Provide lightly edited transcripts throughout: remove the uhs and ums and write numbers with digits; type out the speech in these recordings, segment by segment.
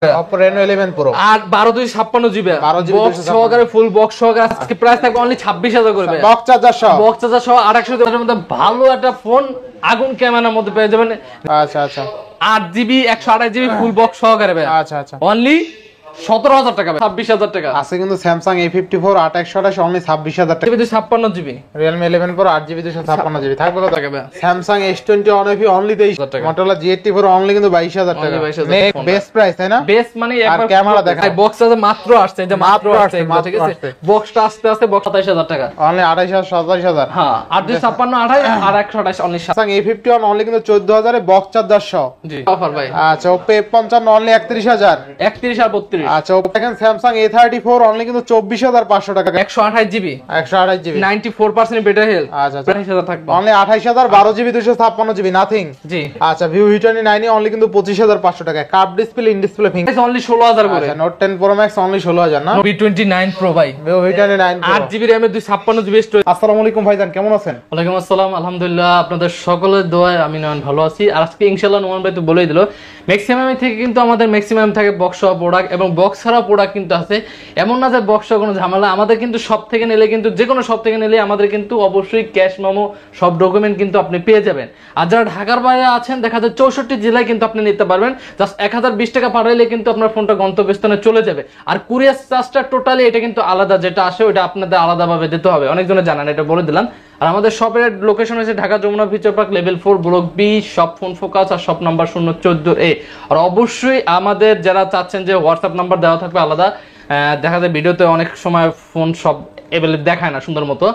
Oppo Reno 11 Pro আর 12 GB box সহকারে full box সহকারে আজকে প্রাইস থাকবে অনলি 26000 করে বক্স চার্জার সহ 2800 এর মধ্যে ভালো একটা ফোন আগুন ক্যামেরার মধ্যে পেয়ে যাবেন। আচ্ছা আচ্ছা 8GB 128GB ফুল বক্স সহকারে ভাই আচ্ছা আচ্ছা অনলি 17000 টাকা 26000 টাকা আছে কিন্তু Samsung A54 8128 অনলি 26000 টাকা 56GB Realme 11 Pro 8GB 256GB থাকবে কত টাকা ভাই Samsung S20 OneUp অনলি 23000 টাকা Motorola G84 অনলি কিন্তু 22000 টাকা বেস্ট প্রাইস তাই না বেস্ট মানে একবার ক্যামেরা দেখা বক্স আছে মাত্র আসছে এই যে মাত্র আসছে ঠিক আছে বক্সটা আস্তে আস্তে বক্স 27000 টাকা অনলি 28000 27000 হ্যাঁ 856 28 আর 128 অনলি Samsung A51 অনলি কিন্তু 14000 এ বক্স চার্জার সহ জি অফার ভাই আচ্ছা Oppo F55 অনলি 31000 31 আর 32 আচ্ছা দেখেন Samsung A34 অনলি কিন্তু 24500 টাকা 128GB 128GB 94% বেটার হেলথ আচ্ছা 28000 থাকবে অনলি 28000 12GB 256GB নাথিং জি আচ্ছা Vivo V29 এ অনলি কিন্তু 25500 টাকা curve display in display finger only 16000 করে আচ্ছা Note 10 Pro Max অনলি 16000 না V29 Pro ভাই Vivo V29 Pro 8GB RAM এর 256GB স্টোরেজ। আসসালামু আলাইকুম ভাইজান কেমন আছেন? ওয়ালাইকুম আসসালাম আলহামদুলিল্লাহ আপনাদের সকলের দোয়ায় আমি নয়ন ভালো আছি। আর আজকে ইনশাআল্লাহ নোমান ভাই তো বলেই দিল ম্যাক্সিমাম থেকে কিন্তু আমাদের ম্যাক্সিমাম থাকে বক্স সহ প্রোডাক্ট এবং বক্স ছাড়া প্রোডাক্ট কিন্তু আছে, এমন না যে বক্স কোনো ঝামেলা। আমাদের কিন্তু সব থেকে নিলে কিন্তু যে কোনো সব থেকে নিলে আমাদের কিন্তু অবশ্যই ক্যাশ মেমো সব ডকুমেন্ট কিন্তু আপনি পেয়ে যাবেন। আর যারা ঢাকার বাইরে আছেন দেখা যায় 64 জেলায় কিন্তু আপনি নিতে পারবেন। জাস্ট 1020 টাকা পাঠাইলে কিন্তু আপনার ফোনটা গন্তব্যস্থানে চলে যাবে। আর কুরিয়ার চার্জটা টোটালি এটা কিন্তু আলাদা, যেটা আসে ওটা আপনাদের আলাদাভাবে দিতে হবে, অনেকজনে জানেন, এটা বলে দিলাম। আর আমাদের শপের লোকেশন হচ্ছে Dhaka Jamuna future park level 4 block B shop phone focus আর শপ নাম্বার 014A। আর অবশ্যই আমাদের যারা চাচ্ছেন যে হোয়াটসঅ্যাপ নাম্বার দেওয়া থাকবে আলাদা, দেখা যায় ভিডিওতে অনেক সময় ফোন সব এভেলেবল দেখায় না সুন্দর মতো,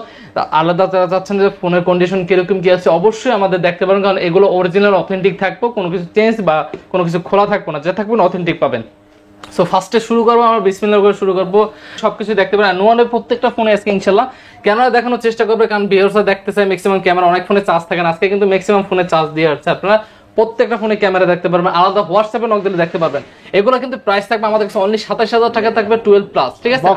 আলাদা যারা চাচ্ছেন যে ফোনের কন্ডিশন কিরকম কি আছে অবশ্যই আমাদের দেখতে পারেন, কারণ এগুলো অরিজিনাল অথেন্টিক থাকবো, কোনো কিছু চেঞ্জ বা কোনো কিছু খোলা থাকবো না, যা থাকবে অথেন্টিক পাবেন। সো ফার্স্টে শুরু করবো, আমরা বিসমিল্লাহ করে শুরু করবো। সবকিছু দেখতে পারেন নোয়ানের প্রত্যেকটা ফোনে আজকে ইনশাল্লাহ ক্যামেরা দেখানোর চেষ্টা করবে, কারণ ভিউয়ার্সরা দেখতে চায় ম্যাক্সিমাম ক্যামেরা, অনেক ফোনে চার্জ থাকে না, আজকে কিন্তু ম্যাক্সিমাম ফোনে চার্জ দিয়ে আসছে। আপনারা প্রত্যেকটা ফোনে ক্যামেরা দেখতে পারবেন, আলাদা হোয়াটসঅ্যাপে নক দিলে দেখতে পারবেন। এগুলো কিন্তু প্রাইস থাকবে আমাদের কাছে অনলি 27000 টাকা থাকবে 12 প্লাস, ঠিক আছে?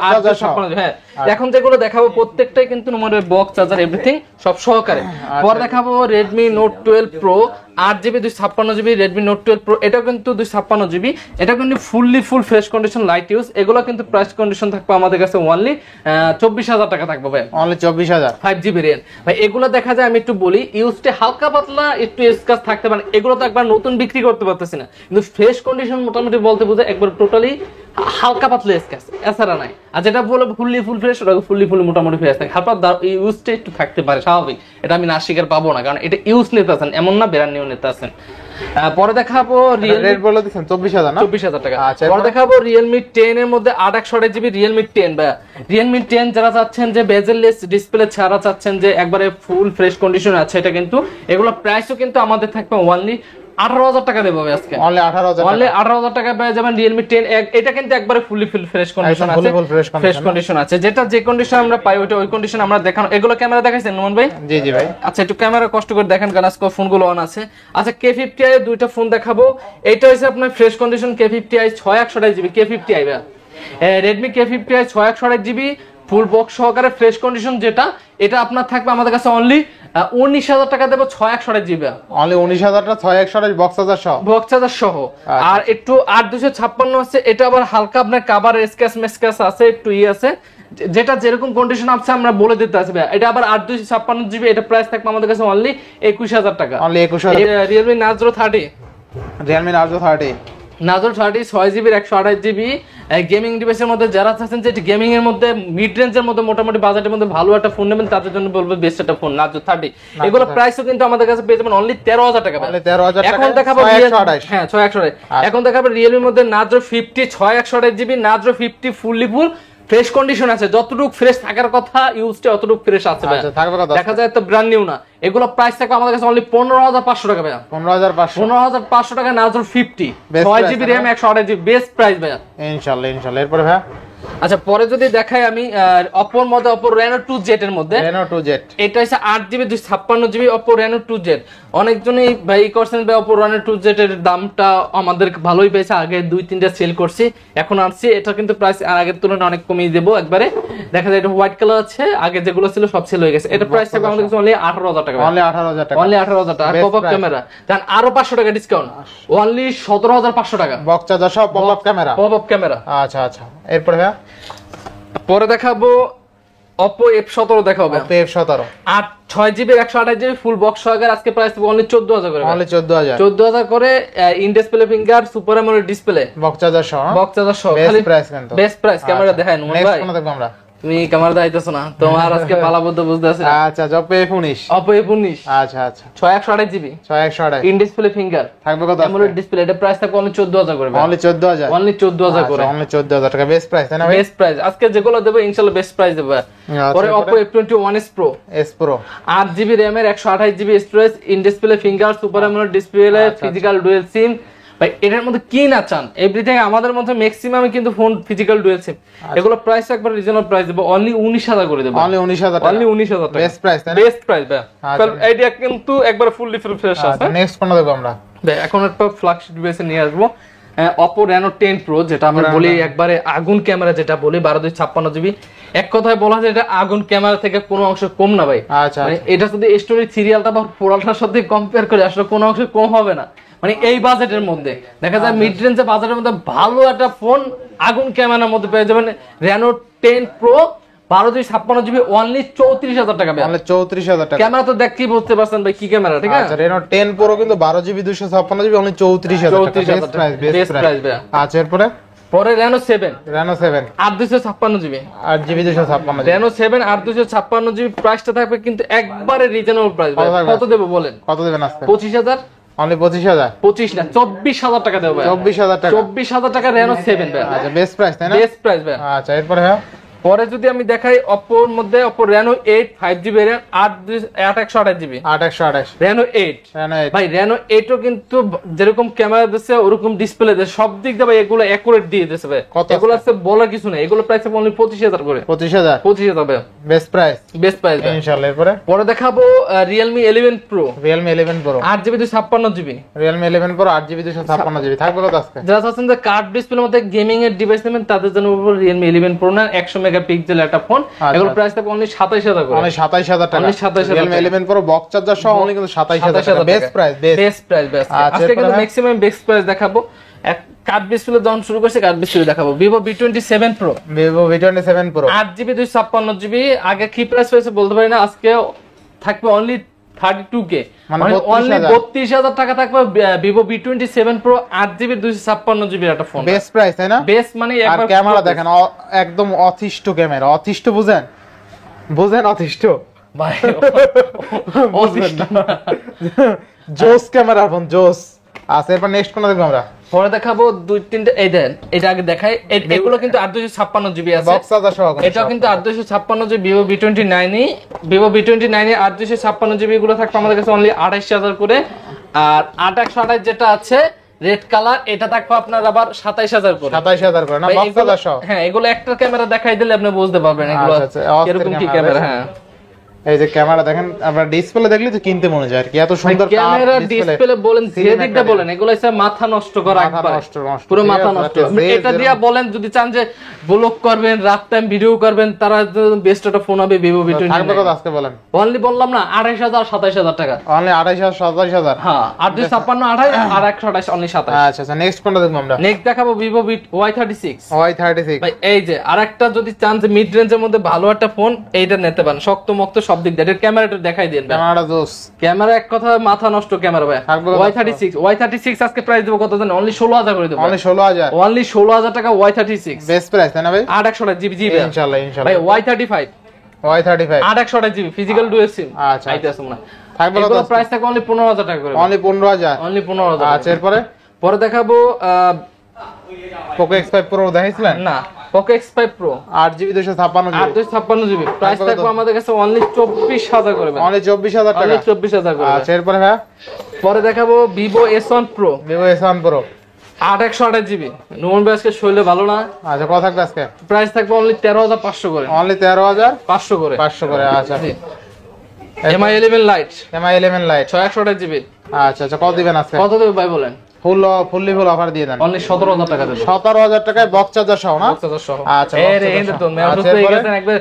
হ্যাঁ এখন যেগুলো দেখাবো প্রত্যেকটাই কিন্তু নম্বরের বক্স চার্জার এভরিথিং সব সহকারে। পরে দেখাবো Redmi Note 12 Pro 8GB 256GB Redmi Note 12 Pro, এটাও কিন্তু 256GB, এটা কিন্তু full fresh condition light use. এগুলো কিন্তু প্রাইস কন্ডিশন থাকবে আমাদের কাছে অনলি 24000 টাকা থাকবে ভাই, অনলি 24000 5GB RAM ভাই। এগুলো দেখা যায় আমি একটু বলি ইউজটা হালকা পাতলা একটু স্ক্র্যাচ থাকতে পারে, এগুলো তো একবার নতুন বিক্রি করতে পারতেছি না, কিন্তু ফ্রেশ কন্ডিশন মোটামুটি বলতে বুঝে একবার টোটালি হালকা পাতলা স্ক্র্যাচ এছাড়া নাই। আর যেটা বলে ফুল ফ্রেশ ওটা ফুল মোটামুটি ফ্রেশ থাকে, হালকা ইউজটা একটু থাকতে পারে স্বাভাবিক, এটা আমি না স্বীকার পাবো না, কারণ এটা ইউজ নিতে আছেন এমন না ব্র্যান্ড নিউ নিতে আছেন। পরে দেখাবো রেট বলে দিছেন 24000 না 24000 টাকা। পরে দেখাবো Realme 10 এর মধ্যে 8/128GB Realme 10 বা Realme 10 যারা চাচ্ছেন যে বেজেললেস ডিসপ্লে ছাড়া চাচ্ছেন যে একবারে ফুল ফ্রেশ কন্ডিশন আছে, এটা কিন্তু এগুলো প্রাইসও কিন্তু আমাদের থাকবে অনলি 18000 টাকা দেবো আজকে, অনলি 18000 টাকা পেয়ে যাবেন Realme 10। এটা কিন্তু একবারে ফুলি ফ্রেশ কন্ডিশন আছে, ফ্রেশ কন্ডিশন আছে, যেটা যে কন্ডিশন আমরা পাই ওটা ওই কন্ডিশন আমরা দেখানো। এগুলো ক্যামেরা দেখাইছেন নোমান ভাই? জি জি ভাই। আচ্ছা একটু ক্যামেরা কষ্ট করে দেখেন, কারণ আজকে ফোনগুলো অন আছে। আচ্ছা K50i এর দুইটা ফোন দেখাবো, এটা হচ্ছে আপনার fresh condition K50i 6128GB K50i ভাই, Redmi K50i 6128GB full box সহকারে ফ্রেশ কন্ডিশন, যেটা এটা আপনার থাকবে আমাদের কাছে অনলি 19000 টাকা দেবো 6128GB, অনলি 19000 টা 6128 বক্স চার্জার সহ। আর একটু 8256 আছে, এটা আবার হালকা আপনার কভার স্ক্র্যাচ আছে, একটু আছে, যেটা যেরকম কন্ডিশন আছে আমরা বলে দিতে আসবে। এটা আবার 8256GB, এটা প্রাইস থাকবে আমাদের কাছে অনলি 21000 টাকা, only 21000। Realme Narzo 30 Narzo 30 6GB 128GB gaming ডিভাইসের মধ্যে যারা চাচ্ছেন যে গেমিং এর মধ্যে মিড রেঞ্জের মধ্যে মোটামুটি বাজেটের মধ্যে ভালো একটা ফোন নেবেন, তাদের জন্য বলবো বেস্ট একটা ফোন Narzo 30। এগুলো প্রাইসও কিন্তু আমাদের কাছে পেয়ে যাবেন অনলি 13000 টাকা। এখন দেখাবো 6128 হ্যাঁ 6128। এখন দেখাবো Realme এর মধ্যে Narzo 50 6128GB Narzo 50 fully fresh condition আছে, যতটুকু ফ্রেশ থাকার কথা ইউজটা অতটুকু ফ্রেশ আছে ভাই, দেখা যায় তো ব্র্যান্ড নিউ না। এগুলো প্রাইস থাকবে আমাদের কাছে অনলি 15500 টাকা ভাই, 15500 টাকা Narzo 50 6GB RAM 128GB best price ভাই ইনশাআল্লাহ। এরপর ভাই আচ্ছা পরে যদি দেখাই আমি Oppo এর মধ্যে Oppo Reno 2Z এর মধ্যে Reno 2Z এটা হচ্ছে 8GB 256GB Oppo Reno 2Z অনেকজনই ভাই করছেন ভাই Oppo Reno 2Z এর দামটা আমাদের ভালোই পেয়েছে আগে 2-3টা সেল করছি এখন আসছে এটা কিন্তু প্রাইস আগের তুলনায় অনেক কমিয়ে দেব একবারে দেখা যায় এটা হোয়াইট কালার আছে আগে যেগুলো ছিল সব সেল হয়ে গেছে এটা প্রাইস থাকবে আমাদের কাছে অনলি 18000 টাকা অনলি 18000 টাকা অনলি 18000 টাকা পপআপ ক্যামেরা দেন আরো 500 টাকা ডিসকাউন্ট অনলি 17500 টাকা বক্স চার্জার সহ পপআপ ক্যামেরা আচ্ছা আচ্ছা এরপরে ভাই পরে দেখাবো Oppo F17 দেখাবো Oppo F17 6GB 128GB full box সহকারে আজকে প্রাইস থাকবে অনলি 14000 করে অনলি 14000 করে in display finger super AMOLED display box charger সহ খালি প্রাইস কিন্তু বেস্ট প্রাইস ক্যামেরা দেখায় নুন ভাই কোন দেখব আমরা তুমি ক্যামেরা দাইতেছ না তোমার আজকে পালাবদ্ধ বুঝতে আছে আচ্ছা Oppo F19 আচ্ছা 6128GB ইন ডিসপ্লে ফিঙ্গার থাকবে কত অ্যামোলেড ডিসপ্লে এটা প্রাইস থাকবে অনলি 14000 করে অনলি 14000 করে অনলি 14000 টাকা বেস্ট প্রাইস তাই না ভাই বেস্ট প্রাইস আজকে যেগুলো দেব ইনশাআল্লাহ বেস্ট প্রাইস দেব পরে Oppo F21 S Pro 8GB RAM এর 128GB storage in display finger super AMOLED display physical dual SIM ভাই এটার মধ্যে কি না চান এভরিথিং আমাদের মধ্যে ম্যাক্সিমাম কিন্তু ফোন ফিজিক্যাল ডুয়াল সিম এগুলো প্রাইস একবার রিজনেবল প্রাইস দেব অনলি 19000 করে দেব অনলি 19000 টাকা অনলি 19000 টাকা বেস্ট প্রাইস তাই না বেস্ট প্রাইস ভাই কারণ আইডিয়া কিন্তু একবার ফুললি ফ্রেশ আছে নেক্সট কোন দেখব আমরা ভাই এখন একটা ফ্ল্যাগশিপ ডিভাইসে নিয়ে আসবো Oppo Reno 10 Pro যেটা আমরা বলি একবারে আগুন ক্যামেরা যেটা বলি 12256GB এক কথায় বলা যায় এটা আগুন ক্যামেরা থেকে কোনো অংশ কম না ভাই আচ্ছা মানে এটা যদি স্টোরি সিরিয়ালটা বা পোর্টালটার সাথে কম্পেয়ার করে আসলে কোনো অংশ কম হবে না মানে এই বাজেটের মধ্যে দেখা যায় মিড রেঞ্জে বাজেটের মধ্যে ভালো একটা ফোন আগুন ক্যামেরার মধ্যে পেয়ে যাবেন Reno 10 Pro 12256GB অনলি 34000 টাকা অনলি 34000 টাকা ক্যামেরা তো দেখতেই বুঝতে পারছেন ভাই কি ক্যামেরা ঠিক আছে আচ্ছা Reno 10 Pro কিন্তু 12GB 256GB অনলি 34000 টাকা বেস্ট প্রাইস আচ্ছা এরপরে Reno 7 82656GB 8GB 256 Reno 7 82656GB প্রাইসটা থাকবে কিন্তু একবারে রিজনেবল প্রাইস কত দেব বলেন কত দেবেন আজকে 25000 অনলি 25000 25 না 24000 টাকা দেব ভাই 24000 টাকা Reno 7 ভাই আচ্ছা বেস্ট প্রাইস তাই না বেস্ট প্রাইস ভাই আচ্ছা এরপরে হ্যাঁ পরে যদি আমি দেখাই Oppo এর মধ্যে Oppo Reno 8 5GB RAM 8128GB Reno 8 ভাই Reno 8 ও কিন্তু যেরকম ক্যামেরা দিচ্ছে ওরকম ডিসপ্লে দেয় সব দিক দিয়ে ভাই এগুলো অ্যাকুরেট দিয়ে দিয়েছে ভাই এগুলো আছে বলার কিছু নেই এগুলো প্রাইস অনলি 25000 করে 25000 ভাই বেস্ট প্রাইস ইনশাআল্লাহ পরে দেখাবো Realme 11 Pro 8GB 256GB Realme 11 Pro 8GB 256GB থাকবে কত আজকে যারা চাচ্ছেন যে কার্ড ডিসপ্লের মধ্যে গেমিং এর ডিভাইস নেবেন তাদের জন্য Realme 11 Pro না 100 মেগাপিক্সেল একটা ফোন এগুলো প্রাইস থাকবে অনলি 27000 করে অনলি 27000 টাকা only 27000 Realme 11 Pro box charger সহ অনলি কিন্তু 27000 টাকা বেস্ট প্রাইস আজকে কিন্তু ম্যাক্সিমাম বেস্ট প্রাইস দেখাবো এক কার্ড ডিসপ্লে দাম শুরু করছে কার্ড ডিসপ্লে দেখাবো Vivo V27 Pro 8GB 256GB আগে কি প্রাইস হয়েছে বলতে পারি না আজকে থাকবে অনলি 32K মানে অনলি 32000 টাকা থাকবে Vivo V27 Pro 8GB 256GB একটা ফোন বেস্ট প্রাইস তাই না বেস্ট মানে একবার ক্যামেরা দেখেন একদম অথিষ্ট ক্যামেরা অথিষ্ট বুঝেন অথিষ্ট ভাই অথিষ্ট জোস ক্যামেরা ফোন জোস আচ্ছা এরপর নেক্সট কোন দেখব আমরা পরে দেখাবো দুই তিনটা এই দেন এটা আগে দেখাই এগুলো কিন্তু 856GB আছে বক্স চার্জার সহ এটা কিন্তু 856GB Vivo V29 Vivo V29 856GB গুলো থাকবে আমাদের কাছে অনলি 28000 করে আর 8128 যেটা আছে রেড কালার এটা থাকবে আপনার আবার 27000 করে 27000 করে না বক্স চার্জার সহ হ্যাঁ এগুলো একটা ক্যামেরা দেখাই দিলে আপনি বুঝতে পারবেন এগুলো এরকম কি ক্যামেরা হ্যাঁ এই যে ক্যামেরা দেখেন আপনারা ডিসপ্লে দেখলে তো কিনতে মনে যায় আর কি এত সুন্দর ক্যামেরা ডিসপ্লে বলেন যে দিকটা বলেন এগুলো হচ্ছে মাথা নষ্ট করা একবার পুরো মাথা নষ্ট এটা দিয়া বলেন যদি চান যে ব্লগ করবেন রাত টাইম ভিডিও করবেন তারা বেস্ট একটা ফোন হবে Vivo V29 থাকবে কত আজকে বলেন অনলি বললাম না 28000 27000 টাকা অনলি 28000 27000 হ্যাঁ 856 28 আর 128 অনলি 27 আচ্ছা নেক্সট কোনটা দেখব আমরা নেক্সট দেখাবো Vivo Y36 ভাই এই যে আরেকটা যদি চান যে মিড রেঞ্জের মধ্যে ভালো একটা ফোন এইটা নিতে পারেন শক্ত মক্ত সব দিক দিয়ে ক্যামেরাটা দেখাই দেন ক্যামেরাটা জোস ক্যামেরা এক কথা মাথা নষ্ট ক্যামেরা ভাই Y36 আজকে প্রাইস দেব কত জানেন অনলি 16000 করে দেব অনলি 16000 টাকা Y36 বেস্ট প্রাইস তাই না ভাই 828GB ইনশাআল্লাহ ভাই Y35 828GB ফিজিক্যাল ডুয়াল সিম আচ্ছা আইতে আছে না থাকবে কত প্রাইস থাকবে অনলি 15000 টাকা করে অনলি 15000 আচ্ছা এরপরে পরে দেখাবো Poco X5 Pro দেখাইছিলেন না Poco X5 Pro 8GB 256GB price থাকবে আমাদের কাছে অনলি 24000 করে অনলি 24000 টাকা অনলি 24000 করে আচ্ছা এরপরে হ্যাঁ পরে দেখাবো Vivo S1 Pro 8 GB Noman ভাই আজকে শৈলে ভালো না। আচ্ছা কত থাকবে আজকে? প্রাইস থাকবে অনলি 13,500 করে। অনলি 13,500 করে। 500 করে। আচ্ছা MI 11 light, MI 11 light 128 GB. আচ্ছা আচ্ছা কত দিবেন আজকে? কত দেবে ভাই বলেন? ফুললি ফুল অফার দিয়ে দেন। অনলি 17,000 টাকা দেব। 17,000 টাকায় বক্স চার্জার সহ না? বক্স চার্জার সহ। আচ্ছা এই রে এন্ড তো মেয়া সুস্থ হয়ে গেছেন একবার,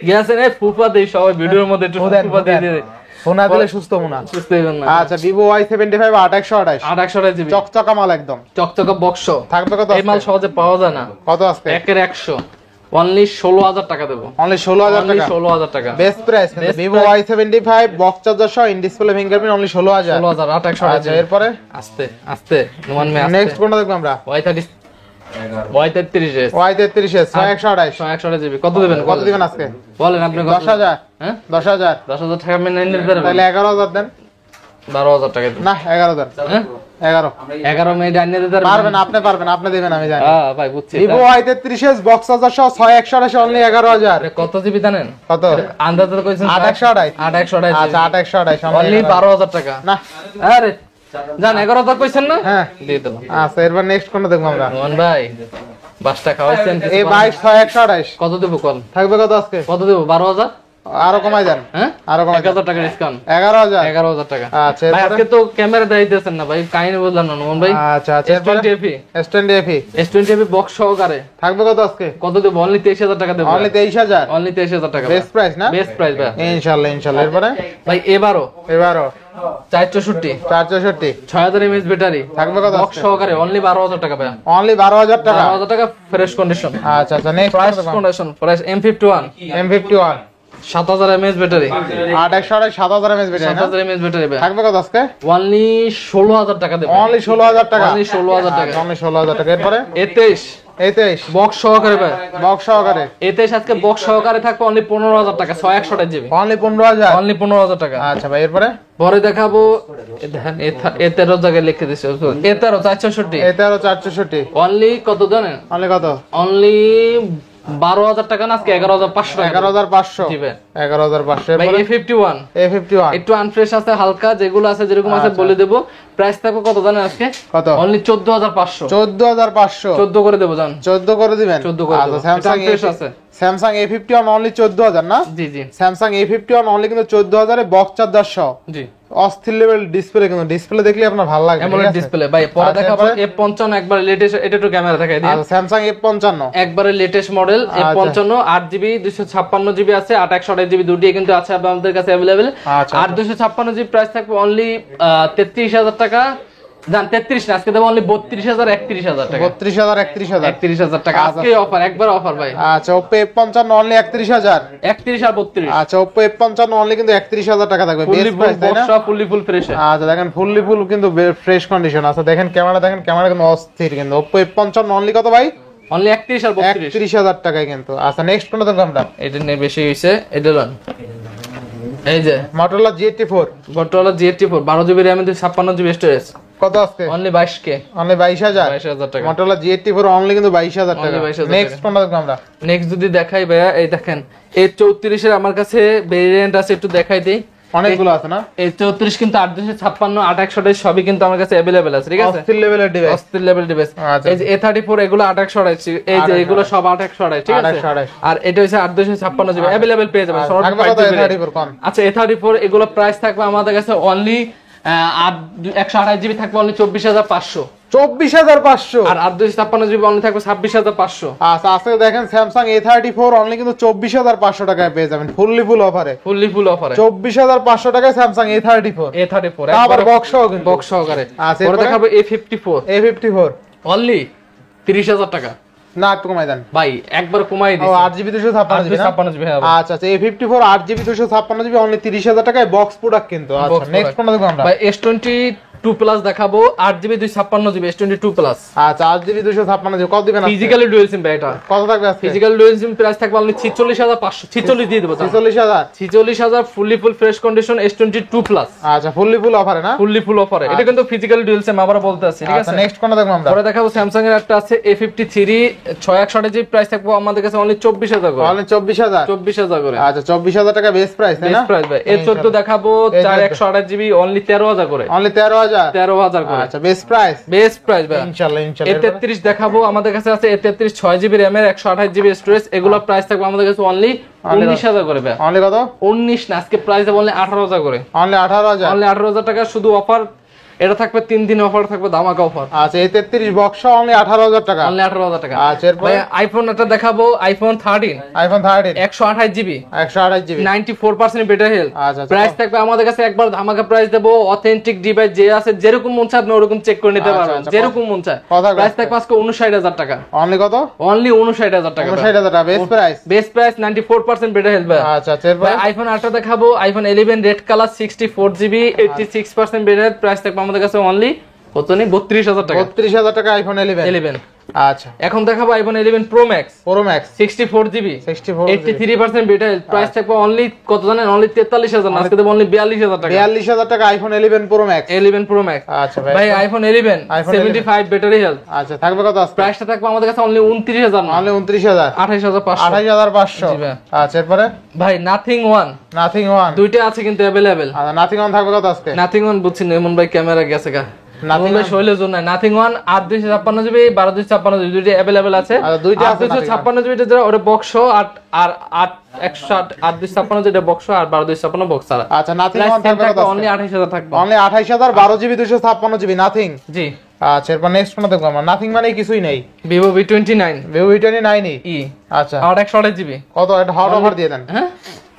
গেছেন এই ফুফা দেই সবাই ভিডিওর মধ্যে একটু ফুফা দিয়ে দিয়ে ফোনা দিলে সুস্থ মুনা সুস্থ হইবেন না। আচ্ছা Vivo Y75 828 জিবি চকচকা মাল একদম চকচকা বক্স থাকবে কত? এই মাল সহজে পাওয়া যায় না। কত আজকে? 100 অনলি 16,000 টাকা দেব। অনলি 16,000 অনলি টাকা 16,000 টাকা best price. Vivo Y75 box charger সহ ইন ডিসপ্লে ফিঙ্গারপ্রিন্ট অনলি 16,000। 16,000 আচ্ছা এরপরে আস্তে আস্তে নোমান মে আস্তে। নেক্সট কোনটা দেখব আমরা? Y33 Y33 Y33 জিবি কত দিবেন? কত দিবেন আজকে? বলেন আপনি। 10,000। হ্যাঁ 10,000 10,000 টাকা মেনে নিতে পারবেন? তাহলে 11,000 দেন। 12,000 টাকা দেন। না 11,000। হ্যাঁ 11 মিনিট আনিয়ে দিতে পারবেন আপনি দিবেন আমি জানি। হ্যাঁ ভাই বুঝছি। Vivo Y33 বক্স চার্জার সহ 6128 অনলি 11,000। কত জিবি জানেন? কত? আন্দাজ তো কইছেন 828। 828 আচ্ছা 828 অনলি 12,000 টাকা। না আরে জান 11,000 কইছেন না? হ্যাঁ দিয়ে দিলাম। আচ্ছা এরপর নেক্সট কোনটা দেখব আমরা? নোমান ভাই বাসটা খাওয়াইছেন এই 6128 কত দেব কোন? থাকবে কত আজকে? কত দেব? 12,000। আরো কমাই দেন। হ্যাঁ আরো কমাই 1,000 টাকা ডিসকাউন্ট। 11,000। 11,000 টাকা। আচ্ছা ভাই এরপরে? আজকে তো ক্যামেরা দিতেছেন না ভাই, কাহিনী বললাম না নোমান ভাই। আচ্ছা আচ্ছা এরপরে? S20 S20 বক্স সহকারে থাকবে কত আজকে? কত দেব? অনলি 23,000 টাকা দেব। অনলি 23,000। অনলি 23,000 টাকা। বেস্ট প্রাইস না? বেস্ট প্রাইস ভাই ইনশাআল্লাহ এরপরে? ভাই এবারও 464 6000 mAh ব্যাটারি থাকবে কত? বক্স সহকারে অনলি 12,000 টাকা ভাই। অনলি 12,000 টাকা। 12,000 টাকা ফ্রেশ কন্ডিশন। আচ্ছা আচ্ছা next price condition price M51 7000 mAh battery 828 7000 mAh battery না? 7000 mAh ব্যাটারি ভাই। থাকবে কত আজকে? অনলি 16,000 টাকা দেব। অনলি 16,000 টাকা। অনলি 16,000 টাকা। অনলি 16,000 টাকা এরপরে? A23 বক্স সহকারে ভাই। বক্স সহকারে A23 আজকে বক্স সহকারে থাকবে অনলি 15,000 টাকা 128 জিবি। অনলি 15,000। অনলি 15,000 টাকা। আচ্ছা ভাই এরপরে? পরে দেখাবো দেখেন A13 জায়গায় লিখে দিছে A13 464 464 অনলি কত জানেন? অনলি কত? অনলি 12,000 টাকা না আজকে 11,500 টাকা। 11,500 দিবে 11,500 ভাই এরপরে? A51 একটু আনফ্রেশ আছে হালকা, যেগুলো আছে যেরকম আছে বলে দেব। প্রাইস থাকবে কত জানেন আজকে? কত? অনলি 14,500 14,500 করে দেব জান। 14 করে দিবেন। 14 করে দেব। আচ্ছা স্যামসাং A51 অনলি 14,000 না? জি জি স্যামসাং A51 অনলি কিন্তু 14,000 এ বক্স চার্জার সহ। জি অস্থির লেভেল ডিসপ্লে, কিন্তু ডিসপ্লে দেখলে আপনার ভালো লাগবে। এমোলেড ডিসপ্লে ভাই। পরে আচ্ছা, দেখাবো এরপরে? F55 একবার লেটেস্ট, এটা একটু ক্যামেরা দেখাই দিই। স্যামসাং F55 একবারে latest model F55 8GB 256GB আছে, 8/128GB দুটিই কিন্তু আছে আমাদের কাছে अवेलेबल। আচ্ছা, আর 256GB প্রাইস থাকবে অনলি 33,000 টাকা। জান 33 না, আজকে দেব অনলি 32,000 31,000 টাকা। 32,000 31,000 31,000 টাকা আজকে অফার, একবার অফার ভাই। আচ্ছা Oppo F55 অনলি 31,000। 31 আর 32 আচ্ছা Oppo F55 অনলি কিন্তু 31,000 টাকা থাকবে। ফুললি বেস্ট প্রাইস তাই না? Full fresh. আচ্ছা দেখেন ফুললি ফুল কিন্তু ফ্রেশ কন্ডিশন আছে। দেখেন ক্যামেরা কিন্তু অস্থির। কিন্তু Oppo F55 অনলি কত ভাই? অনলি 31 আর 32 31,000 টাকায় কিন্তু। আচ্ছা নেক্সট কোনটা দেখব আমরা? এটা নিয়ে বেশি হইছে, এটা লন। এই যে Motorola G84 Motorola G84 12GB RAM 256GB storage কত আজকে? অনলি 22K অনলি 22,000 টাকা। Motorola G84 অনলি কিন্তু 22,000 টাকা। 22,000 নেক্সট কোনটা দেখব আমরা? নেক্সট যদি দেখাই ভাইয়া, এই দেখেন এই 34 এর আমার কাছে ভেরিয়েন্ট আছে, একটু দেখাই দেই। অনেকগুলো আছে না? এই 34 কিন্তু 856 8/128 সবই কিন্তু আমার কাছে अवेलेबल আছে, ঠিক আছে? অস্থির লেভেলের ডিভাইস। অস্থির লেভেল ডিভাইস। আচ্ছা। এই যে A34 এগুলো 8/128, এই যে এগুলো সব 8/128, ঠিক আছে? 8/128 আর এটা হচ্ছে 8/256 জিবি अवेलेबल পেয়ে যাবেন। থাকবে কত A34 কোন? আচ্ছা A34 এগুলো প্রাইস থাকবে আমাদের কাছে অনলি 128 জিবি থাকবে অনলি 24,500। 24,500 আর 8/256 জিবি অনলি থাকবে 26,500। আচ্ছা আজকে দেখেন স্যামসাং A34 অনলি কিন্তু 24,500 টাকায় পেয়ে যাবেন ফুললি ফুল অফারে। ফুল অফারে 24,500 টাকায় স্যামসাং A34 আবার বক্স সহ কিন্তু। বক্স সহকারে। আচ্ছা, পরে এরপরে? দেখাবো A54 অনলি 30,000 টাকা। না একটু কমাই দেন ভাই একবার কমাই ও দিছি। 8GB 256GB 256GB হ্যাঁ। আচ্ছা আচ্ছা A54 8GB 256GB অনলি 30,000 টাকায় বক্স প্রোডাক্ট কিন্তু। আচ্ছা নেক্সট কোনটা দেখব আমরা? ভাই S22 প্লাস দেখাবো 8GB 256GB S22 প্লাস। আচ্ছা 8GB 256GB কত দিবেন? ফিজিক্যালি ডুয়াল সিম ভাই এটা। কত থাকবে আজকে? ফিজিক্যাল ডুয়াল সিম প্রাইস থাকবে অনলি 46,500 46 দিয়ে দেব। 46,000 fully full fresh condition S22 plus. আচ্ছা ফুললি ফুল অফারে না? ফুললি ফুল অফারে। এটা কিন্তু ফিজিক্যাল ডুয়াল সিম আবার বলতে আছে, ঠিক আছে? আচ্ছা নেক্সট কোনটা দেখব আমরা? পরে দেখাবো স্যামসাং এর একটা আছে A53 6/128GB প্রাইস থাকবে আমাদের কাছে অনলি 24,000 করে। অনলি 24,000 করে। আচ্ছা 24,000 টাকা বেস্ট প্রাইস তাই না? বেস্ট প্রাইস ভাই। A14 দেখাবো 4/128GB অনলি 13,000 করে। অনলি 13,000 13,000 13,000 করে। আচ্ছা বেস্ট প্রাইস ভাই ইনশাআল্লাহ A33 দেখাবো, আমাদের কাছে আছে A33 6GB RAM এর 128GB স্টোরেজ, এগুলোর প্রাইস থাকবে আমাদের কাছে অনলি 19,000 করে ভাই। অনলি কত? 19 না, আজকে প্রাইস দেব অনলি 18,000 করে। অনলি 18,000 অনলি 18,000 টাকা শুধু অফার। এটা থাকবে 3 দিন অফার থাকবে, ধামাকা অফার। আচ্ছা A33 বক্স অনলি 18,000 টাকা। অনলি 18,000 টাকা। আচ্ছা এরপর ভাই আইফোন একটা দেখাবো, iPhone 13 128GB 128GB 94% better health. আচ্ছা প্রাইস থাকবে আমাদের কাছে একবার ধামাকা প্রাইস দেবো, অথেন্টিক ডিভাইস যে আছে যেরকম মন চায় আপনি ওরকম চেক করে নিতে পারবেন, যেরকম মন চায়। প্রাইস থাকবে আজকে 59,000 টাকা। অনলি কত? অনলি 59,000 টাকা। 59,000 টাকা বেস্ট প্রাইস 94% বেটার হেলথ। আচ্ছা এরপর আইফোন 8 দেখাবো, iPhone 11 red colour 64GB 86% better health. Price থাকবে আমাদের কাছে অনলি কত নেই 32,000 টাকা। 32,000 টাকা আইফোন 11। আচ্ছা এখন দেখাবো iPhone 11 pro max 64GB 83% better health. Price থাকবে অনলি কত জানেন? অনলি 43,000 না, আজকে দেব অনলি 42,000 টাকা। 42,000 টাকা iPhone 11 pro max. 11 pro max. আচ্ছা ভাই আইফোন 11 75 ব্যাটারি হেলথ। আচ্ছা থাকবে কত আজকে? প্রাইসটা থাকবে আমাদের কাছে অনলি 29,000 না, অনলি 29,000 28,500। 28,500 জি ভাই। আচ্ছা এরপরে ভাই নাথিং ওয়ান দুইটা আছে কিন্তু अवेलेबल। আচ্ছা নাথিং ওয়ান থাকবে কত আজকে? নাথিং ওয়ান বুঝছেন এমন ভাই ক্যামেরা গেছে গা, নাথিং ভাই শৈলের জন্য নাথিং ওয়ান 8256GB 12256GB দুইটা अवेलेबल আছে। আচ্ছা দুইটা আছে 8256GB যেটা ওটা বক্স আর 158 যেটা বক্স আর 1256 বক্স আর। আচ্ছা নাথিং ওয়ান থাকবে কত? অনলি 28,000 থাকবে। Only 28,000 12GB 256GB nothing. জি আচ্ছা এরপর নেক্সট কোন দেখবো আমরা? নাথিং মানে কিছুই নাই। Vivo V29 E আচ্ছা আর 128GB কত? এটা হট অফার দিয়ে দেন। হ্যাঁ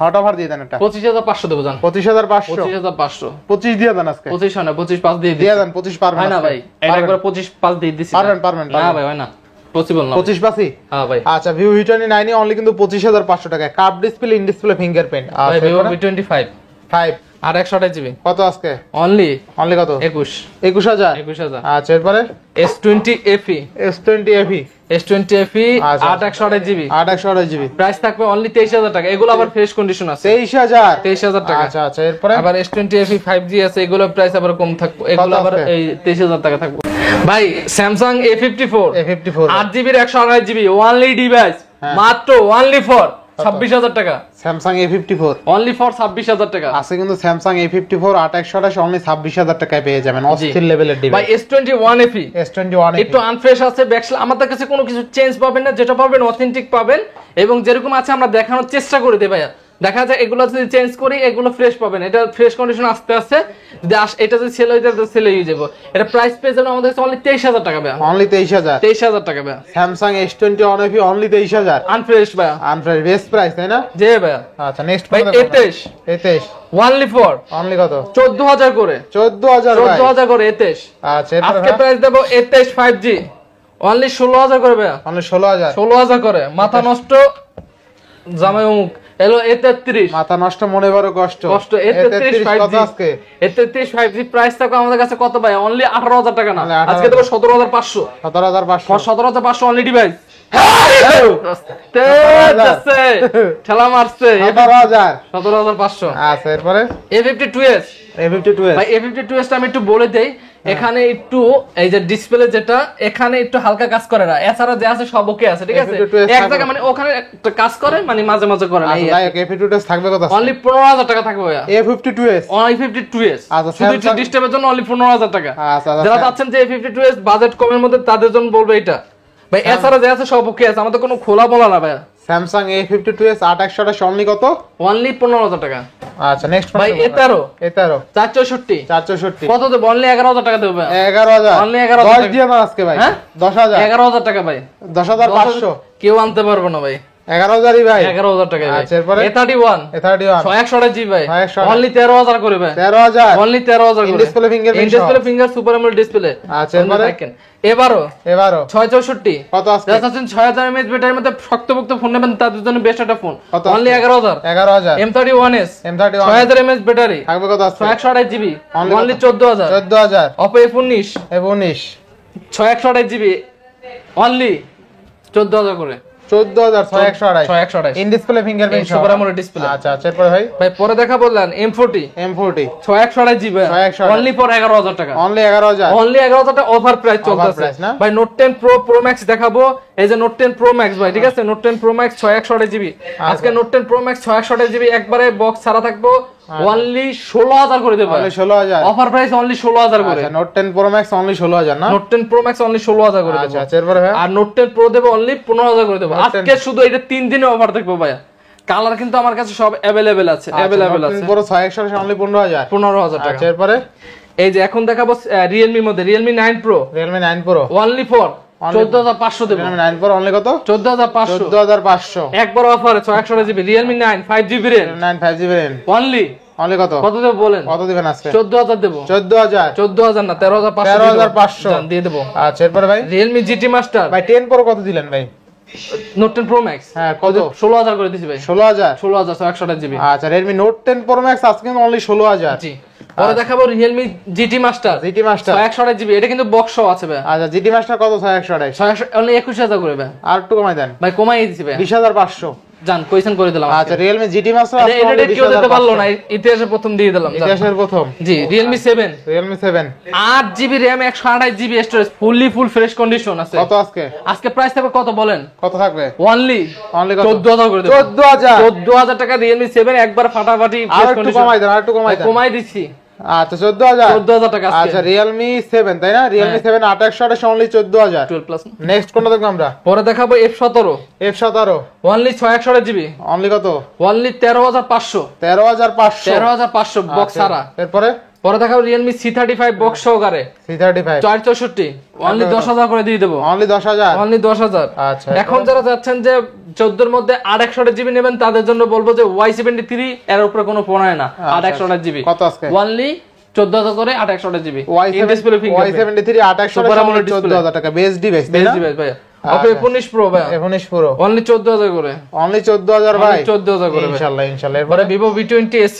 হট অফার দিয়ে দেন এটা 25,500 দেবো জান। 25,500 25,500 25 দিয়ে দেন আজকে। 25 হয় না 25 দিয়ে দিয়ে দেন 25 পারবেন হয় না ভাই, এটা একবার 25 দিয়ে দিছি। পারবেন না ভাই হয় না, পসিবল না 25 পাসি। হ্যাঁ ভাই। আচ্ছা Vivo V29 অনলি কিন্তু 25,500 টাকা। Curve display, in display, fingerprint. ভাই আচ্ছা Vivo V25 5 আর 128GB কত আজকে? অনলি কত? 21,000। আচ্ছা এরপরে S20 FE S20 FE আচ্ছা। 8/128GB 8/128GB প্রাইস থাকবে অনলি 23,000 টাকা। এগুলো আবার ফ্রেশ কন্ডিশন আছে। 23,000 টাকা। আচ্ছা এরপরে আবার S20 FE 5G আছে, এগুলো প্রাইস আবার কম থাকবে, এগুলো আবার এই 23,000 টাকা থাকবে। ভাই Samsung A54 8GB 128GB only device মাত্র অনলি ফর 26,000 টাকা। Samsung A54 অনলি ফর 26,000 টাকা আছে কিন্তু Samsung A54 8/128 অনলি 26,000 টাকায় পেয়ে যাবেন। অস্থির লেভেলের ডিভাইস। ভাই S21 FE একটু আনফ্রেশ আছে, ব্যাকশল আমাদের কাছে কোনো কিছু চেঞ্জ পাবেন না, যেটা পাবেন অথেন্টিক পাবেন এবং যেরকম আছে আমরা দেখানোর চেষ্টা করে দেই ভাইয়া। দেখা যায় এগুলো যদি চেঞ্জ করি এগুলো ফ্রেশ পাবেন, এটা ফ্রেশ কন্ডিশন আস্তে আস্তে যদি এটা যদি সেল হয়ে যায় তো সেল হয়ে যাবে। এটা প্রাইস পেয়ে যাবেন আমাদের কাছে অনলি 23,000 টাকা ভাইয়া। অনলি 23,000 টাকা ভাইয়া। Samsung S21 FE অনলি 23,000 আনফ্রেশ ভাইয়া, আনফ্রেশ বেস্ট প্রাইস তাই না? জি ভাইয়া। আচ্ছা নেক্সট ভাই A23 অনলি ফর অনলি কত? 14,000 করে 14,000 করে A23। আচ্ছা আজকে প্রাইস দেব A23 5G অনলি 16,000 করে ভাইয়া। অনলি 16,000 করে মাথা নষ্ট জামাই অমুক এলো A33 মাথা নষ্ট মনে বড় কষ্ট A33 কত আজকে? A33 5G প্রাইস থাকবে আমাদের কাছে কত ভাই? অনলি 18,000 টাকা না, আজকে দেব 17,500 17,500 অনলি ডিভাইস। ঠেলা মারছে 17,500। আচ্ছা এরপরে A52s ভাই A52s আমি একটু বলে দেই, এখানে একটু এই যে ডিসপ্লে যেটা এখানে একটু হালকা কাজ করে না, এছাড়া যে আছে সব ওকে আছে, ঠিক আছে? এক জায়গা মানে ওখানে একটা কাজ করে মানে মাঝে মাঝে করে না। A52s থাকবে কত? অনলি 15,000 টাকা থাকবে ভাইয়া। A52s আচ্ছা শুধু একটু ডিসপ্লের জন্য অনলি 15,000 টাকা। আচ্ছা যারা চাচ্ছেন যে A52s বাজেট কমের মধ্যে তাদের জন্য বলবো এটা ভাই, এছাড়া যে আছে সব ওকে আছে, আমাদের কোনো খোলা বলা না ভাইয়া। Samsung A52s 8/128 অনলি কত? অনলি 15,000 টাকা। আচ্ছা নেক্সট ভাই A13 464 কত দেব? অনলি 11,000 টাকা দেব ভাই। 11,000 অনলি 11,000 10 দিয়ে না আজকে ভাই। 10,000 11,000 টাকা ভাই। 10,500 কেউ আনতে পারবে না ভাই। 11,000ই ভাই। 11,000 টাকা ভাই। আচ্ছা এরপরে A31 128GB ভাই অনলি 13,000 করে ভাই। 13,000 অনলি 13,000 করে। Display finger super AMOLED display. আচ্ছা এরপরে দেখেন এবারো 664 কত আজকে? যারা চাচ্ছেন 6,000 mAh ব্যাটারির মধ্যে শক্তপোক্ত ফোন নেবেন তাদের জন্য বেস্ট একটা phone only 11,000 M31s 6,000 mAh battery থাকবে কত আজকে? 128GB only 14,000 Oppo F19 628GB only 14,000 করে। 14,628 in display fingerprint super AMOLED display. আচ্ছা এরপর ভাই পরে দেখা বললেন M40 628GB অনলি ফর 11,000 টাকা। অনলি 11,000 টাকা অফার প্রাইস চলতেছে ভাই। নোট 10 Pro Max দেখাবো, এই যে নোট 10 Pro Max ভাই, ঠিক আছে? নোট 10 Pro Max 628GB আজকে নোট 10 Pro Max 628GB একবারে বক্স ছাড়া থাকবো অনলি 16000 করে দেব। অনলি 16000 অফার প্রাইস অনলি 16000 করে। আচ্ছা নোট 10 প্রো ম্যাক্স অনলি 16000 না? নোট 10 প্রো ম্যাক্স অনলি 16000 করে দেব। আচ্ছা আচ্ছা এরপরে ভাই আর নোট 10 প্রো দেব অনলি 15000 করে দেব। আজকে শুধু এটা 3 দিনে অফার থাকবে ভাইয়া। কালার কিন্তু আমার কাছে সব अवेलेबल আছে, अवेलेबल আছে। পুরো 6128 অনলি 15000 টাকা। আচ্ছা এরপরে এই যে এখন দেখাবো Realme মধ্যে Realme 9 Pro Realme 9 Pro only for 14500 দেব। Realme 9 Pro অনলি কত? 14500 14500 একবার অফারে 128GB Realme 9 5GB RAM 9 5GB RAM only কত? কত দেব বলেন? কত দিবেন আজকে? 14000 দেব। 14000 না 13500 13500 জান দিয়ে দেব। আচ্ছা এরপরে ভাই Realme GT Master ভাই 10 Pro কত দিলেন ভাই? Note 10 Pro Max হ্যাঁ কত? 16000 করে দিছি ভাই। 16000 16128GB। আচ্ছা Redmi Note 10 Pro Max আজকে অনলি 16000 জি। পরে দেখাবো Realme GT Master 128GB এটা কিন্তু বক্স সহ আছে ভাই। আচ্ছা GT Master কত? 6128 অনলি 21000 করে ভাই। আর একটু কমাই দেন ভাই কমাই দিছি ভাই 20500 জান কোয়েশ্চেন করে দিলাম। আচ্ছা Realme GT Master এটা কেউ দিতে পারলো না, ইতিহাসে প্রথম দিয়ে দিলাম। ইতিহাসের প্রথম জি Realme 7 8GB RAM 128GB storage full fresh condition আছে। কত আজকে? আজকে প্রাইস থাকবে কত বলেন? কত থাকবে? অনলি কত? 14000 করে দেব। 14000 টাকা Realme 7 একবার ফাটাফাটি আর ফ্রেশ একটু কন্ডিশন। কমাই দেন আর একটু কমাই দেন কমাই দিচ্ছি। আচ্ছা 14000 টাকা আজকে। আচ্ছা Realme 7 তাই না? Realme 7 2828 only 14000 12 plus. নেক্সট কোনটা দেখব আমরা? পরে দেখাবো F17 অনলি 661GB অনলি কত? অনলি 13500 13500 বক্স ছাড়া। এরপরে পরে দেখাবো Realme C35 বক্স সহকারে C35 464 অনলি 10000 করে দিয়ে দেবো। Only 10000 only 10000। আচ্ছা এখন যারা চাচ্ছেন যে 14 এর মধ্যে 861GB নেবেন তাদের জন্য বলবো যে Y73 এর উপরে কোনো ফোন হয় না 861GB কত আজকে? অনলি 14000 করে 861GB Y73 2828 14000 টাকা বেস ডিভাইস তাই না? ভাই ওপো F19 Pro ভাই F19 Pro অনলি 14000 করে অনলি 14000 ভাই 14000 করে ইনশাআল্লাহ এরপরে Vivo V20 AC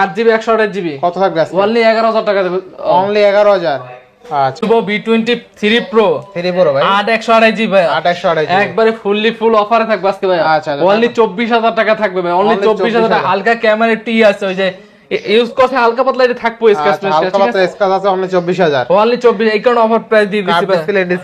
8GB 128GB কত থাকবে আজকে? অনলি 11000 টাকা দেব। অনলি 11000 আচ্ছা Vivo V23 Pro 3 Pro ভাই 828GB ভাই 828 একবারে ফুল অফারে থাকবে আজকে ভাই। আচ্ছা অনলি 24000 টাকা থাকবে ভাই অনলি 24000 টাকা। হালকা ক্যামেরা টি আছে ওই যে ইউজ করতে হালকা পাতলা এটা থাকবো স্ক্র্যাচ হালকা পাতলা স্ক্র্যাচ আছে অনলি 24000 অনলি 24 এই কারণে অফার প্রাইস দিয়ে দিছি ভাই।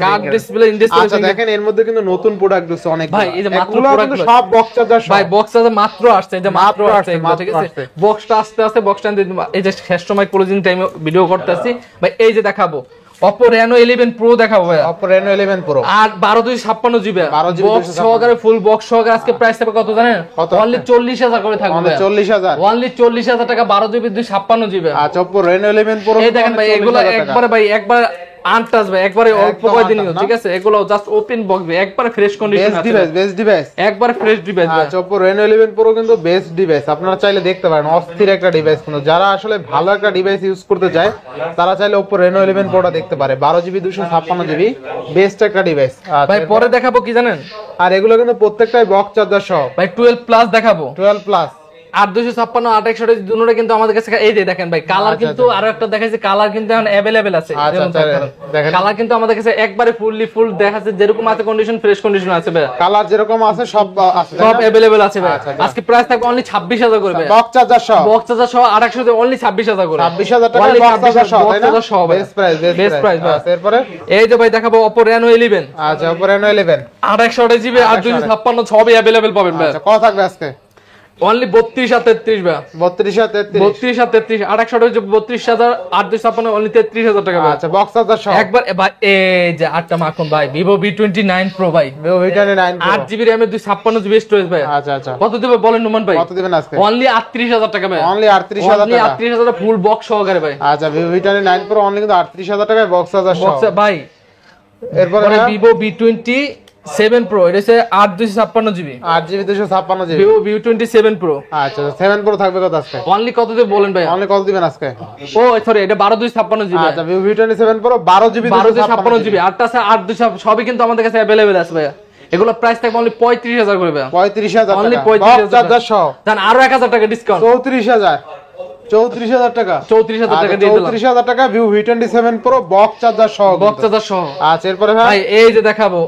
Card display in display. আচ্ছা দেখেন এর মধ্যে কিন্তু নতুন প্রোডাক্ট আছে অনেক ভাই এই যে মাত্র এগুলো প্রোডাক্ট কিন্তু সব বক্স চার্জার সব ভাই বক্স চার্জার মাত্র আসছে এই যে মাত্র আসছে ঠিক আছে। বক্সটা আস্তে বক্সটা এই যে শেষ সময় ক্লোজিং টাইমে ভিডিও করতেছি ভাই। এই যে দেখাবো Oppo Reno 11 Pro দেখাবো ভাই। Oppo Reno 11 Pro আর 12256GB বক্স সহকারে ফুল বক্স সহকারে আজকে প্রাইস থাকবে কত জানেন? অনলি 40000 করে থাকবে। অনলি 40000 অনলি 40000 টাকা 12GB আচ্ছা Oppo Reno 11 Pro এই দেখেন ভাই এগুলো একবারে ভাই একবার আনটাচ ভাই একবারে অল্প কয়দিন ঠিক আছে। এগুলো জাস্ট ওপেন বক্স ভাই একবারে ফ্রেশ কন্ডিশন আছে। বেস্ট ডিভাইস একবারে ফ্রেশ ডিভাইস ভাই। আচ্ছা Oppo Reno 11 Pro কিন্তু বেস্ট ডিভাইস আপনারা চাইলে দেখতে পারেন অস্থির একটা ডিভাইস। কিন্তু যারা আসলে ভালো একটা ডিভাইস ইউজ করতে চায় তারা চাইলে Oppo Reno 11 Pro টা দেখতে পারে 12GB 256GB বেস্ট একটা ডিভাইস ভাই। পরে দেখাবো কি জানেন? আর এগুলো কিন্তু প্রত্যেকটাই বক্স চার্জার সহ ভাই 12 প্লাস দেখাবো 12 প্লাস 8256 861 দুটোটা কিন্তু আমাদের কাছে এই যে দেখেন ভাই কালার কিন্তু আরো একটা দেখাইছে কালার কিন্তু এখন अवेलेबल আছে। কালার কিন্তু আমাদের কাছে একবারে ফুল দেখাচ্ছে যেরকম আছে কন্ডিশন ফ্রেশ কন্ডিশন আছে ভাই। কালার যেরকম আছে সব আছে সব अवेलेबल আছে ভাই। আজকে প্রাইস থাকবে অনলি 26000 করে ভাই বক্স চার্জার সহ 861 অনলি 26000 করে 26000 টাকা বক্স চার্জার সহ তাই না? বেস্ট প্রাইস ভাই। এরপরে এই যে ভাই দেখাবো Oppo Reno 11 আচ্ছা Oppo Reno 11 861GB 8256 সবই अवेलेबल পাবেন ভাই। আচ্ছা কত থাকবে আজকে? অনলি 32 আর 33 ভাই 32 আর 33 আর 33 861 32856 অনলি 33000 টাকা ভাই। আচ্ছা বক্স চার্জার সহ একবার ভাই এই যে আটটা মাখন ভাই Vivo V29 Pro ভাই Vivo V29 Pro 8GB RAM এর 256GB স্টোরেজ ভাই। আচ্ছা কত দিবে বলেন নোমান ভাই? কত দিবেন আজকে? অনলি 38000 টাকা ভাই। অনলি 38000 টাকা 38000 টাকা ফুল বক্স সহকারে ভাই। আচ্ছা Vivo V29 Pro অনলি কিন্তু 38000 টাকায় বক্স চার্জার সহ ভাই। এরপরে Vivo V27 Pro এটা হচ্ছে 8256GB 256GB Vivo V27 Pro আচ্ছা 7 Pro থাকবে কত আজকে? অনলি কত দিবে বলেন ভাই? অনলি কত দিবেন আজকে? ও সরি এটা 12256GB আচ্ছা Vivo V27 Pro 12GB 1256GB 8টা আছে 8256 সবই কিন্তু আমাদের কাছে अवेलेबल আছে ভাই। এগুলো প্রাইস থাকবে অনলি 35000 করে ভাই 35000 অনলি টাকা বক্স চার্জার সহ জান আরো 1000 টাকা ডিসকাউন্ট 34000 টাকা 34000 টাকা দিয়ে দিলাম 34000 টাকা Vivo V27 Pro box charger সহ আচ্ছা এরপরে ভাই এই যে দেখাবো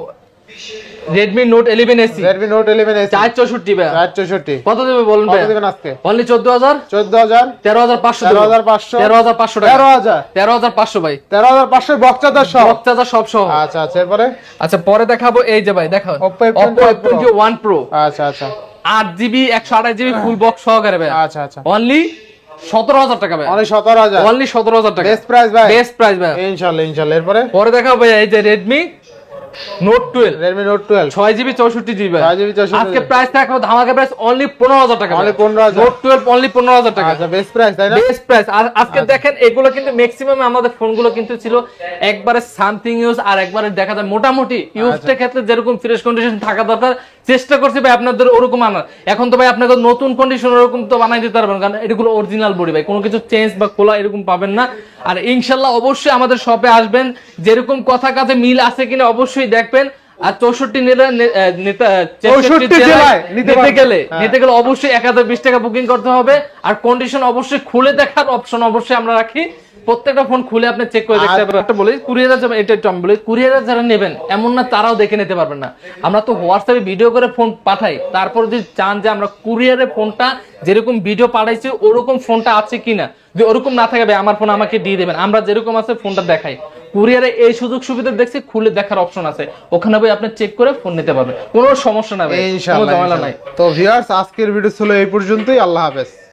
Redmi Note 11 AC 464 ভাই 464 কত দেবে বলেন ভাই? কত দিবেন আজকে? অনলি 14000 13500 13500 টাকা 13500 ভাই 13500 বক্স চার্জার সব সহ আচ্ছা এরপরে আচ্ছা পরে দেখাবো এই যে ভাই দেখো Oppo F21 Pro আচ্ছা 8GB 128GB ফুল বক্স সহকারে ভাই আচ্ছা অনলি 17,000 টাকা ভাই, অনলি 17,000, অনলি 17,000 টাকা বেস্ট প্রাইস ভাই, বেস্ট প্রাইস ভাই। ইনশাআল্লাহ ইনশাআল্লাহ। এরপরে পরে দেখাবো ভাই এই যে Redmi Note 12 Redmi Note 12 6GB 64GB ভাই। 6GB 64GB আজকে প্রাইস থাকবে ধামাকা প্রাইস অনলি 15,000 টাকা, অনলি 15,000, Note 12 অনলি 15,000 টাকা। আচ্ছা বেস্ট প্রাইস তাই না? Best price. আর আজকে দেখেন এগুলো কিন্তু ম্যাক্সিমাম আমাদের ফোনগুলো কিন্তু ছিল একবারে সামথিং ইউজ, আর একবারে দেখা যায় মোটামুটি ইউজের ক্ষেত্রে যেরকম ফ্রেশ কন্ডিশন থাকা দরকার চেষ্টা করছি ভাই আপনাদের ওরকম আনার। এখন তো ভাই আপনাকে নতুন কন্ডিশন ওরকম তো বানাই দিতে পারবেন, কারণ এগুলো অরিজিনাল বডি ভাই, কোনো কিছু চেঞ্জ বা খোলা এরকম পাবেন না। আর ইনশাল্লাহ অবশ্যই আমাদের শপে আসবেন, যেরকম কথা কাজে মিল আছে কিনা অবশ্যই দেখবেন। আর 64 জেলায় নিতে গেলে অবশ্যই 1020 টাকা বুকিং করতে হবে। আর কন্ডিশন অবশ্যই খুলে দেখার অপশন অবশ্যই আমরা রাখি, প্রত্যেকটা ফোন খুলে আপনি চেক করে দেখতে পারবেন। একটা বলি কুরিয়ার যাবেন, এটা একটু আমি বলি, কুরিয়ার যারা নেবেন এমন না তারাও দেখে নিতে পারবেন না, আমরা তো হোয়াটসঅ্যাপে ভিডিও করে ফোন পাঠাই। তারপর যদি চান যে আমরা কুরিয়ারে ফোনটা যেরকম ভিডিও পাঠাইছি ওরকম ফোনটা আছে কিনা, যদি ওরকম না থাকে ভাই আমার ফোন আমাকে দিয়ে দেবেন, আমরা যেরকম আছে ফোনটা দেখাই। কুরিয়ারে এই সুযোগ সুবিধা দেখছি, খুলে দেখার অপশন আছে, ওখানে ভাই আপনি চেক করে ফোন নিতে পারবেন, কোনো সমস্যা নাই ভাই, কোনো ঝামেলা নাই। তো ভিউয়ার্স আজকের ভিডিও ছিল এই পর্যন্তই, আল্লাহ হাফেজ।